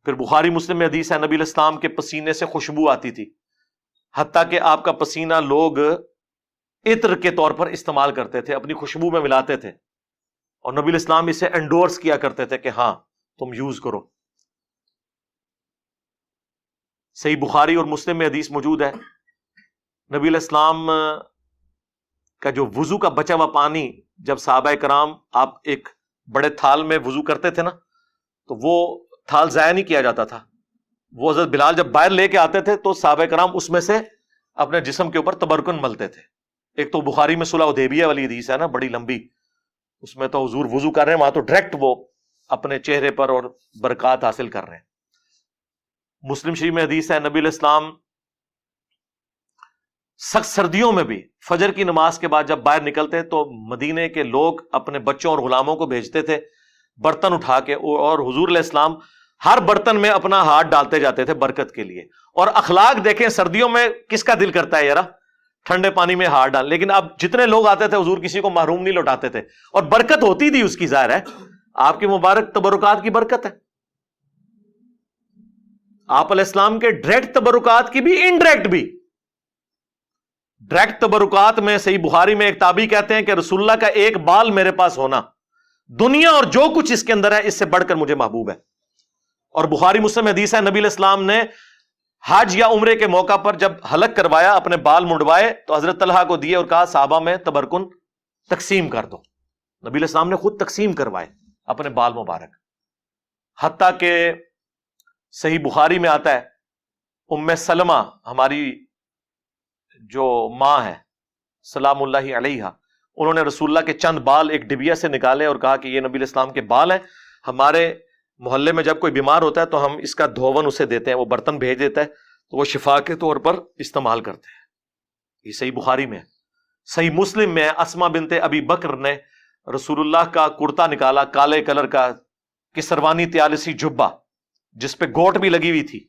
پھر بخاری مسلم میں حدیث ہے نبی علیہ السلام کے پسینے سے خوشبو آتی تھی، حتیٰ کہ آپ کا پسینہ لوگ عطر کے طور پر استعمال کرتے تھے، اپنی خوشبو میں ملاتے تھے، اور نبی علیہ السلام اسے انڈورس کیا کرتے تھے کہ ہاں تم یوز کرو۔ صحیح بخاری اور مسلم میں حدیث موجود ہے، نبی علیہ السلام کا جو وضو کا بچا ہوا پانی جب صحابہ کرام آپ ایک بڑے تھال میں وضو کرتے تھے نا، تو وہ تھال ضائع نہیں کیا جاتا تھا، وہ حضرت بلال جب باہر لے کے آتے تھے تو صحابہ کرام اس میں سے اپنے جسم کے اوپر تبرکن ملتے تھے۔ ایک تو بخاری میں صلح حدیبیہ والی حدیث ہے نا، بڑی لمبی، اس میں تو حضور وضو کر رہے ہیں، وہاں تو ڈائریکٹ وہ اپنے چہرے پر اور برکات حاصل کر رہے ہیں۔ مسلم شریف میں حدیث ہے نبی علیہ السلام سخت سردیوں میں بھی فجر کی نماز کے بعد جب باہر نکلتے تو مدینے کے لوگ اپنے بچوں اور غلاموں کو بھیجتے تھے برتن اٹھا کے، اور حضور علیہ السلام ہر برتن میں اپنا ہاتھ ڈالتے جاتے تھے برکت کے لیے۔ اور اخلاق دیکھیں، سردیوں میں کس کا دل کرتا ہے یار ٹھنڈے پانی میں ہاتھ ڈال، لیکن اب جتنے لوگ آتے تھے حضور کسی کو محروم نہیں لوٹاتے تھے، اور برکت ہوتی تھی اس کی، ظاہر ہے آپ کی مبارک تبرکات کی برکت ہے۔ آپ علیہ السلام کے ڈائریکٹ تبرکات کی بھی، انڈائریکٹ بھی۔ ڈائریکٹ تبرکات میں صحیح بخاری میں ایک تابعی کہتے ہیں کہ رسول اللہ کا ایک بال میرے پاس ہونا دنیا اور جو کچھ اس کے اندر ہے اس سے بڑھ کر مجھے محبوب ہے۔ اور بخاری مسلم حدیث ہے نبی علیہ السلام نے حج یا عمرے کے موقع پر جب حلق کروایا، اپنے بال منڈوائے تو حضرت طلحہ کو دیے اور کہا صحابہ میں تبرکن تقسیم کر دو۔ نبی علیہ السلام نے خود تقسیم کروائے اپنے بال مبارک، حتیٰ کہ صحیح بخاری میں آتا ہے ام سلمہ ہماری جو ماں ہے سلام اللہ علیہ، انہوں نے رسول اللہ کے چند بال ایک ڈبیا سے نکالے اور کہا کہ یہ نبی علیہ السلام کے بال ہیں، ہمارے محلے میں جب کوئی بیمار ہوتا ہے تو ہم اس کا دھون اسے دیتے ہیں، وہ برتن بھیج دیتا ہے تو وہ شفا کے طور پر استعمال کرتے ہیں۔ یہ صحیح بخاری میں ہے۔ صحیح مسلم میں اسما بنت ابی بکر نے رسول اللہ کا کرتا نکالا، کالے کلر کا کسروانی تیالسی جبہ جس پہ گوٹ بھی لگی ہوئی تھی،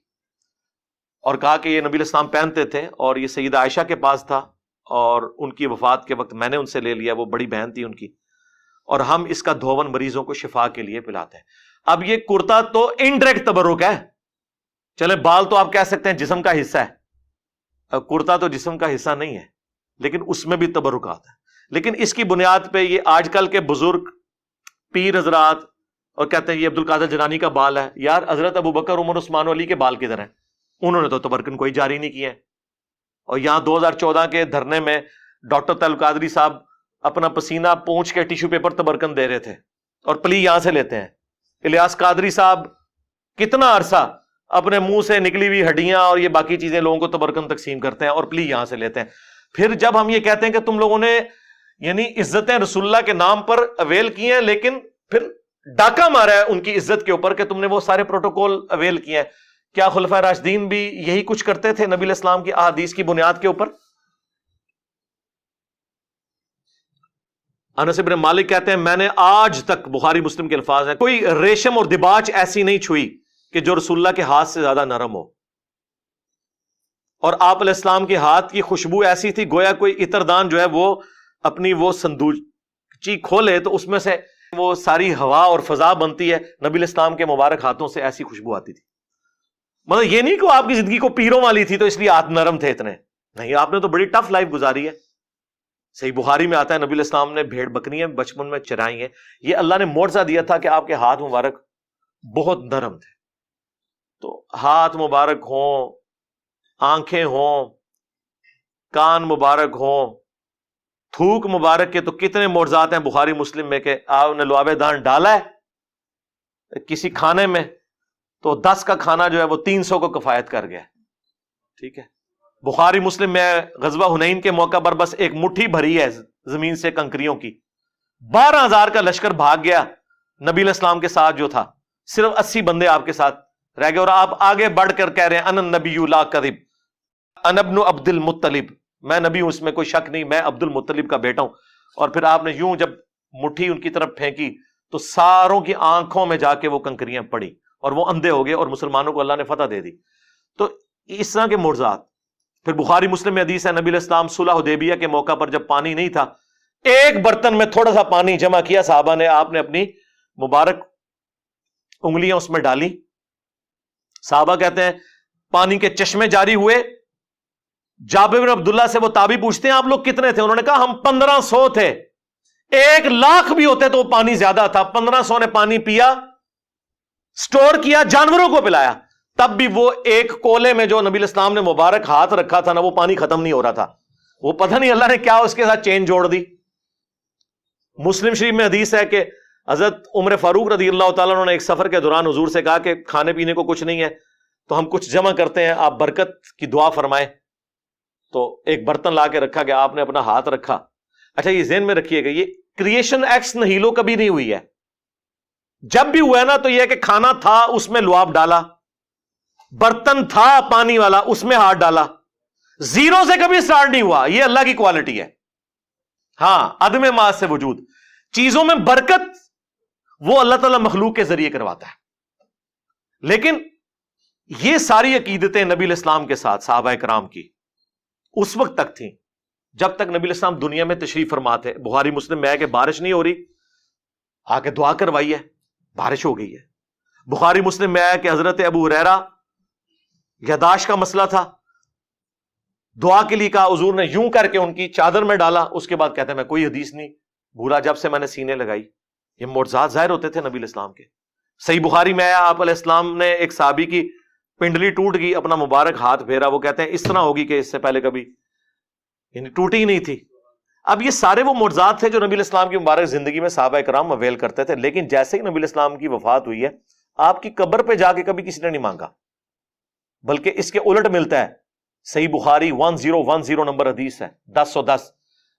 اور کہا کہ یہ نبی علیہ السلام پہنتے تھے، اور یہ سیدہ عائشہ کے پاس تھا، اور ان کی وفات کے وقت میں نے ان سے لے لیا، وہ بڑی بہن تھی ان کی، اور ہم اس کا دھون مریضوں کو شفا کے لیے پلاتے ہیں۔ اب یہ کرتا تو انڈائریکٹ تبرک ہے، چلے بال تو آپ کہہ سکتے ہیں جسم کا حصہ ہے، کرتا تو جسم کا حصہ نہیں ہے، لیکن اس میں بھی تبرکات ہے۔ لیکن اس کی بنیاد پہ یہ آج کل کے بزرگ پیر حضرات اور کہتے ہیں یہ عبد القادر جیلانی کا بال ہے، یار حضرت ابو بکر عمر عثمان علی کے بال کدھر ہیں؟ انہوں نے تو تبرکن کوئی جاری نہیں کیا ہے۔ اور یہاں 2014 کے دھرنے میں ڈاکٹر طلعت قادری صاحب اپنا پسینہ پونچھ کے ٹیشو پیپر تبرکن دے رہے تھے، اور پلی یہاں سے لیتے ہیں۔ الیاس قادری صاحب کتنا عرصہ اپنے منہ سے نکلی ہوئی ہڈیاں اور یہ باقی چیزیں لوگوں کو تبرکن تقسیم کرتے ہیں اور پلی یہاں سے لیتے ہیں۔ پھر جب ہم یہ کہتے ہیں کہ تم لوگوں نے یعنی عزتیں رسول اللہ کے نام پر اویل کی ہیں، لیکن پھر ڈاکہ مارا ہے ان کی عزت کے اوپر کہ تم نے وہ سارے پروٹوکول اویل کیے ہیں، کیا خلفائے راشدین بھی یہی کچھ کرتے تھے نبی علیہ السلام کی احادیث کی بنیاد کے اوپر؟ انس بن مالک کہتے ہیں میں نے آج تک، بخاری مسلم کے الفاظ ہیں، کوئی ریشم اور دباچ ایسی نہیں چھوئی کہ جو رسول اللہ کے ہاتھ سے زیادہ نرم ہو، اور آپ علیہ السلام کے ہاتھ کی خوشبو ایسی تھی گویا کوئی عطردان جو ہے وہ اپنی وہ صندوقچی کھولے تو اس میں سے وہ ساری ہوا اور فضا بنتی ہے، نبی علیہ السلام کے مبارک ہاتھوں سے ایسی خوشبو آتی تھی۔ مطلب یہ نہیں کہ آپ کی زندگی کو پیروں والی تھی تو اس لیے ہاتھ نرم تھے اتنے، نہیں، آپ نے تو بڑی ٹف لائف گزاری ہے۔ صحیح بخاری میں آتا ہے نبی علیہ السلام نے بھیڑ بکریاں بچپن میں چرائی ہیں، یہ اللہ نے معجزہ دیا تھا کہ آپ کے ہاتھ مبارک بہت نرم تھے۔ تو ہاتھ مبارک ہوں، آنکھیں ہوں، کان مبارک ہوں، تھوک مبارک کے تو کتنے معجزات ہیں بخاری مسلم میں کہ آپ نے لعاب دہن ڈالا ہے کسی کھانے میں تو 10 کا کھانا جو ہے وہ 300 کو کفایت کر گیا، ٹھیک ہے۔ بخاری مسلم میں غزوہ حنین کے موقع پر بس ایک مٹھی بھری ہے زمین سے کنکریوں کی، 12,000 کا لشکر بھاگ گیا، نبی علیہ السلام کے ساتھ جو تھا صرف 80 بندے آپ کے ساتھ رہ گئے، اور آپ آگے بڑھ کر کہہ رہے ہیں انا النبی لا کذب انا ابن عبد المطلب، میں نبی ہوں اس میں کوئی شک نہیں، میں عبد المطلب کا بیٹا ہوں۔ اور پھر آپ نے یوں جب مٹھی ان کی طرف پھینکی تو ساروں کی آنکھوں میں جا کے وہ کنکریاں پڑی اور وہ اندھے ہو گئے اور مسلمانوں کو اللہ نے فتح دے دی۔ تو اس طرح کے معجزات۔ پھر بخاری مسلم میں حدیث ہے نبی علیہ السلام صلح حدیبیہ کے موقع پر جب پانی نہیں تھا، ایک برتن میں تھوڑا سا پانی جمع کیا صحابہ نے، آپ نے اپنی مبارک انگلیاں اس میں ڈالی صحابہ کہتے ہیں پانی کے چشمے جاری ہوئے. جابر بن عبداللہ سے وہ تابعی پوچھتے ہیں آپ لوگ کتنے تھے؟ انہوں نے کہا ہم 1500 تھے. 1,00,000 بھی ہوتے تو پانی زیادہ تھا. 1500 نے پانی پیا, سٹور کیا, جانوروں کو پلایا. تب بھی وہ ایک کولے میں جو نبی الاسلام نے مبارک ہاتھ رکھا تھا نا, وہ پانی ختم نہیں ہو رہا تھا. وہ پتہ نہیں اللہ نے کیا اس کے ساتھ چین جوڑ دی. مسلم شریف میں حدیث ہے کہ حضرت عمر فاروق رضی اللہ تعالیٰ عنہ نے ایک سفر کے دوران حضور سے کہا کہ کھانے پینے کو کچھ نہیں ہے تو ہم کچھ جمع کرتے ہیں, آپ برکت کی دعا فرمائیں. تو ایک برتن لا کے رکھا گیا, آپ نے اپنا ہاتھ رکھا. اچھا یہ ذہن میں رکھیے گا, یہ کریشن ایکس نہیلو کبھی نہیں ہوئی ہے. جب بھی ہوا ہے نا تو یہ کہ کھانا تھا اس میں لعاب ڈالا, برتن تھا پانی والا اس میں ہاتھ ڈالا. زیرو سے کبھی سٹارٹ نہیں ہوا. یہ اللہ کی کوالٹی ہے. ہاں عدم ما سے وجود, چیزوں میں برکت وہ اللہ تعالیٰ مخلوق کے ذریعے کرواتا ہے. لیکن یہ ساری عقیدتیں نبی الاسلام کے ساتھ صحابہ کرام کی اس وقت تک تھیں جب تک نبی الاسلام دنیا میں تشریف فرما تھے. بخاری مسلم میں ہے کہ بارش نہیں ہو رہی, آ کے دعا کروائی ہے, بارش ہو گئی ہے. بخاری مسلم میں ہے کہ حضرت ابو ہریرہ یاداشت کا مسئلہ تھا, دعا کے لیے کہا, حضور نے یوں کر کے ان کی چادر میں ڈالا. اس کے بعد کہتے ہیں میں کوئی حدیث نہیں بھولا جب سے میں نے سینے لگائی. یہ معجزات ظاہر ہوتے تھے نبی الاسلام کے. صحیح بخاری میں آیا آپ علیہ السلام نے ایک صحابی کی پنڈلی ٹوٹ گئی, اپنا مبارک ہاتھ پھیرا, وہ کہتے ہیں اس طرح ہوگی کہ اس سے پہلے کبھی یعنی ٹوٹی ہی نہیں تھی. اب یہ سارے وہ معجزات تھے جو نبی الاسلام کی مبارک زندگی میں صحابہ کرام اویل کرتے تھے. لیکن جیسے ہی نبی الاسلام کی وفات ہوئی ہے, آپ کی قبر پہ جا کے کبھی کسی نے نہیں مانگا, بلکہ اس کے الٹ ملتا ہے. صحیح بخاری 1010 نمبر حدیث ہے 1010.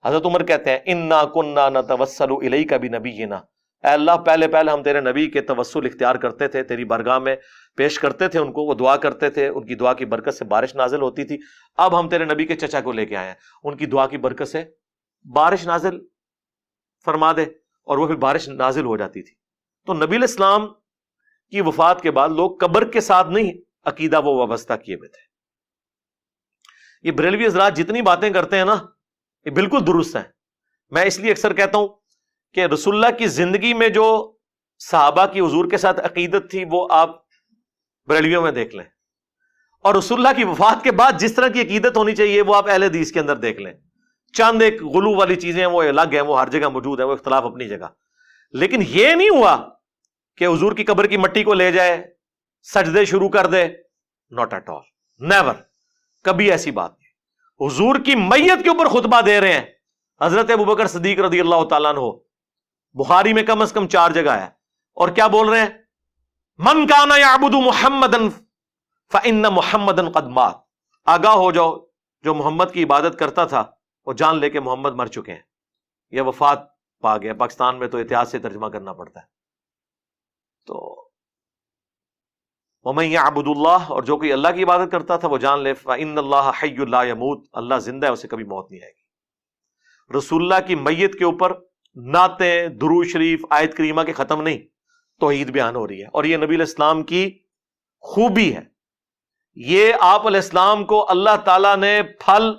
حضرت عمر کہتے ہیں انا کننا نتوسل الیک بنبینا, اے اللہ پہلے ہم تیرے نبی کے توسل اختیار کرتے تھے, تیری بارگاہ میں پیش کرتے تھے ان کو, وہ دعا کرتے تھے, ان کی دعا کی برکت سے بارش نازل ہوتی تھی. اب ہم تیرے نبی کے چچا کو لے کے آئے ہیں, ان کی دعا کی برکت سے بارش نازل فرما دے, اور وہ پھر بارش نازل ہو جاتی تھی. تو نبی الاسلام کی وفات کے بعد لوگ قبر کے ساتھ نہیں عقیدہ وہ وابستہ کیے ہوئے تھے. یہ بریلوی حضرات جتنی باتیں کرتے ہیں نا یہ بالکل درست ہیں. میں اس لیے اکثر کہتا ہوں کہ رسول اللہ کی زندگی میں جو صحابہ کی حضور کے ساتھ عقیدت تھی وہ آپ بریلویوں میں دیکھ لیں, اور رسول اللہ کی وفات کے بعد جس طرح کی عقیدت ہونی چاہیے وہ آپ اہل حدیث کے اندر دیکھ لیں. چند ایک غلو والی چیزیں ہیں وہ الگ ہیں, وہ ہر جگہ موجود ہیں, وہ اختلاف اپنی جگہ. لیکن یہ نہیں ہوا کہ حضور کی قبر کی مٹی کو لے جائے, سجدے شروع کر دے, ناٹ ایٹ آل, نیور, کبھی ایسی بات نہیں. حضور کی میت کے اوپر خطبہ دے رہے ہیں حضرت ابوبکر صدیق رضی اللہ تعالیٰ عنہ, بخاری میں کم از کم 4 جگہ ہے, اور کیا بول رہے ہیں, من کان یعبد محمدا فإن محمدا قد مات, آگاہ ہو جاؤ جو محمد کی عبادت کرتا تھا وہ جان لے کہ محمد مر چکے ہیں, یہ وفات پا گیا. پاکستان میں تو احتیاط سے ترجمہ کرنا پڑتا ہے. تو وَمَن يَعْبُدُ اللَّهَ, اور جو کوئی اللہ کی عبادت کرتا تھا وہ جان لے فَإِنَّ اللَّهَ حَيٌّ لَا يَمُوتُ, اللہ زندہ ہے, اسے کبھی موت نہیں آئے گی. رسول اللہ کی میت کے اوپر نعتیں, درود شریف, آیت کریمہ کے ختم نہیں, توحید بیان ہو رہی ہے. اور یہ نبی علیہ السلام کی خوبی ہے. یہ آپ علیہ السلام کو اللہ تعالیٰ نے پھل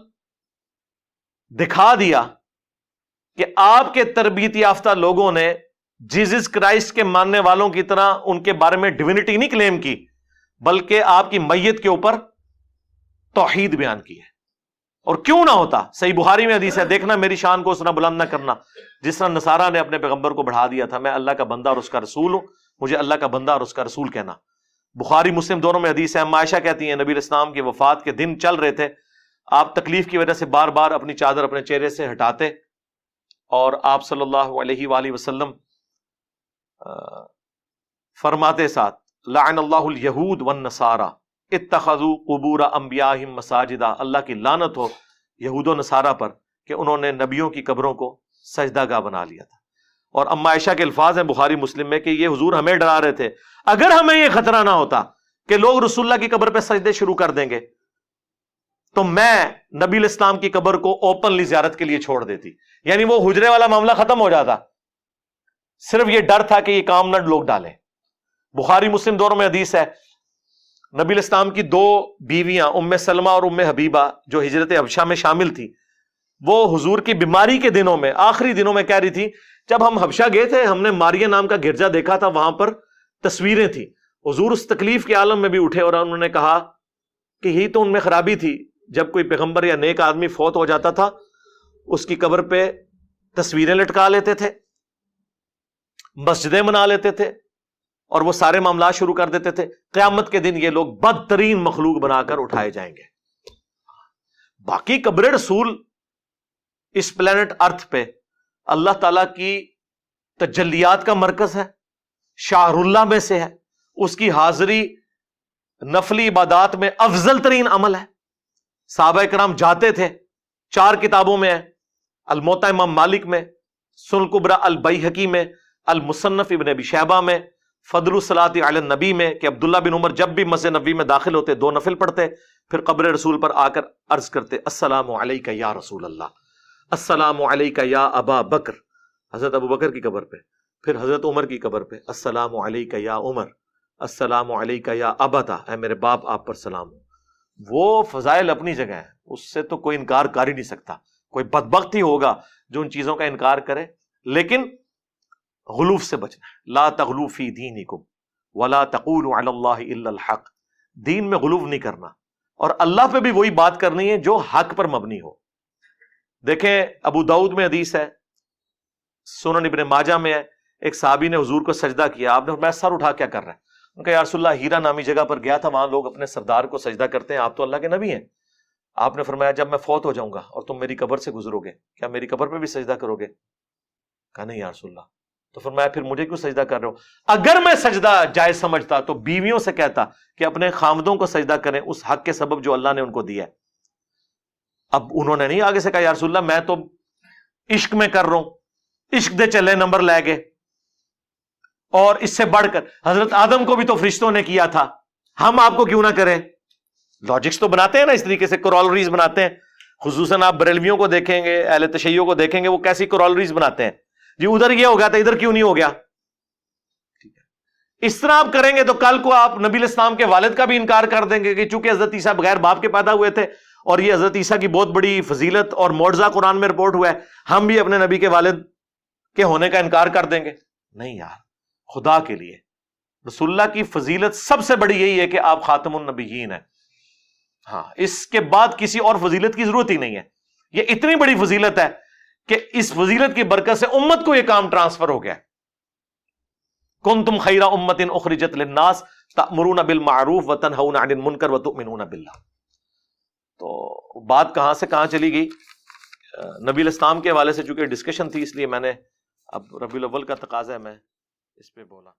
دکھا دیا کہ آپ کے تربیت یافتہ لوگوں نے جیزس کرائسٹ کے ماننے والوں کی طرح ان کے بارے میں ڈیوینٹی نہیں کلیم کی, بلکہ آپ کی میت کے اوپر توحید بیان کی ہے. اور کیوں نہ ہوتا, صحیح بخاری میں حدیث ہے, دیکھنا میری شان کو اس طرح بلند نہ کرنا جس طرح نصارہ نے اپنے پیغمبر کو بڑھا دیا تھا, میں اللہ کا بندہ اور اس کا رسول ہوں, مجھے اللہ کا بندہ اور اس کا رسول کہنا. بخاری مسلم دونوں میں حدیث ہے. عائشہ کہتی ہیں نبی علیہ السلام کی وفات کے دن چل رہے تھے, آپ تکلیف کی وجہ سے بار بار اپنی چادر اپنے چہرے سے ہٹاتے, اور آپ صلی اللہ علیہ وآلہ وسلم فرماتے ساتھ لعن اللہ الیہود والنصارى اتخذوا قبور انبیاءہم مساجدا, اللہ کی لعنت ہو یہود و نصارہ پر کہ انہوں نے نبیوں کی قبروں کو سجدہ گاہ بنا لیا تھا. اور اما عائشہ کے الفاظ ہیں بخاری مسلم میں کہ یہ حضور ہمیں ڈرا رہے تھے, اگر ہمیں یہ خطرہ نہ ہوتا کہ لوگ رسول اللہ کی قبر پہ سجدے شروع کر دیں گے تو میں نبی الاسلام کی قبر کو اوپنلی زیارت کے لیے چھوڑ دیتی. یعنی وہ حجرے والا معاملہ ختم ہو جاتا, صرف یہ ڈر تھا کہ یہ کام نہ لوگ ڈالیں. بخاری مسلم دونوں میں حدیث ہے, نبی الاسلام کی 2 بیویاں ام سلمہ اور ام حبیبہ جو ہجرت حبشہ میں شامل تھی, وہ حضور کی بیماری کے دنوں میں, آخری دنوں میں کہہ رہی تھی جب ہم حبشہ گئے تھے ہم نے ماریہ نام کا گرجا دیکھا تھا, وہاں پر تصویریں تھیں, حضور اس تکلیف کے عالم میں بھی اٹھے اور انہوں نے کہا کہ یہی تو ان میں خرابی تھی، جب کوئی پیغمبر یا نیک آدمی فوت ہو جاتا تھا اس کی قبر پہ تصویریں لٹکا لیتے تھے، مسجدیں بنا لیتے تھے اور وہ سارے معاملات شروع کر دیتے تھے. قیامت کے دن یہ لوگ بدترین مخلوق بنا کر اٹھائے جائیں گے. باقی قبر رسول اس پلانٹ ارتھ پہ اللہ تعالیٰ کی تجلیات کا مرکز ہے، شاہر اللہ میں سے ہے، اس کی حاضری نفلی عبادات میں افضل ترین عمل ہے. صحابہ کرام جاتے تھے، 4 کتابوں میں ہے، الموطا امام مالک میں، سنن الکبریٰ البیہقی میں، المصنف ابن ابی شیبہ میں، فضل الصلاۃ علی النبی میں، کہ عبداللہ بن عمر جب بھی مسجد نبوی میں داخل ہوتے 2 نفل پڑھتے، پھر قبر رسول پر آ کر عرض کرتے السلام علیک یا رسول اللہ، السلام علیک یا ابا بکر، حضرت ابو بکر کی قبر پہ، پھر حضرت عمر کی قبر پہ السلام علیک یا عمر، السلام علیک یا ابتا، اے میرے باپ آپ پر سلام ہو. وہ فضائل اپنی جگہ ہیں، اس سے تو کوئی انکار کر ہی نہیں سکتا. کوئی بدبخت ہی ہوگا جو ان چیزوں کا انکار کرے، لیکن غلوف سے بچنا ہے. لا تغلو فی دینکم ولا تقولوا علی اللہ الا الحق، دین میں غلوف نہیں کرنا، اور اللہ پہ بھی وہی بات کرنی ہے جو حق پر مبنی ہو. دیکھیں ابو داؤد میں حدیث ہے، سنن ابن ماجہ میں ہے، ایک صحابی نے حضور کو سجدہ کیا، آپ نے فرمایا سر اٹھا کیا کر رہا ہے؟ ان کا یا رسول اللہ ہیرا نامی جگہ پر گیا تھا، وہاں لوگ اپنے سردار کو سجدہ کرتے ہیں، آپ تو اللہ کے نبی ہیں. آپ نے فرمایا جب میں فوت ہو جاؤں گا اور تم میری قبر سے گزرو گے، کیا میری قبر پہ بھی سجدہ کرو گے؟ کہا نہیں یا رسول اللہ. تو فرمایا پھر مجھے کیوں سجدہ کر رہے ہو؟ اگر میں سجدہ جائز سمجھتا تو بیویوں سے کہتا کہ اپنے خامدوں کو سجدہ کریں اس حق کے سبب جو اللہ نے ان کو دیا ہے. اب انہوں نے نہیں آگے سے کہا یا رسول اللہ میں تو عشق میں کر رہا ہوں، عشق دے چلے نمبر لے گئے. اور اس سے بڑھ کر حضرت آدم کو بھی تو فرشتوں نے کیا تھا، ہم آپ کو کیوں نہ کریں؟ لاجکس تو بناتے ہیں نا، اس طریقے سے کرولریز بناتے ہیں. خصوصاً آپ بریلویوں کو دیکھیں گے، اہل تشیع کو دیکھیں گے، وہ کیسی کرولریز بناتے ہیں. جی ادھر یہ ہو گیا تھا، ادھر کیوں نہیں ہو گیا؟ اس طرح آپ کریں گے تو کل کو آپ نبی الاسلام کے والد کا بھی انکار کر دیں گے کہ چونکہ حضرت عیسیٰ بغیر باپ کے پیدا ہوئے تھے اور یہ حضرت عیسیٰ کی بہت بڑی فضیلت اور معجزہ قرآن میں رپورٹ ہوا ہے، ہم بھی اپنے نبی کے والد کے ہونے کا انکار کر دیں گے. نہیں یار، خدا کے لیے رسول اللہ کی فضیلت سب سے بڑی یہی ہے کہ آپ خاتم النبیین ہیں. ہاں، اس کے بعد کسی اور فضیلت کی ضرورت ہی نہیں ہے. یہ اتنی بڑی فضیلت ہے کہ اس فضیلت کی برکت سے امت کو یہ کام ٹرانسفر ہو گیا. کنتم خیر امت اخرجت للناس تأمرون بالمعروف وتنہون عن المنکر وتؤمنون باللہ. تو بات کہاں سے کہاں چلی گئی؟ نبی الاسلام کے حوالے سے چونکہ ڈسکشن تھی، اس لیے میں نے اب ربیع الاول کا تقاضا ہے میں اس پہ بولا.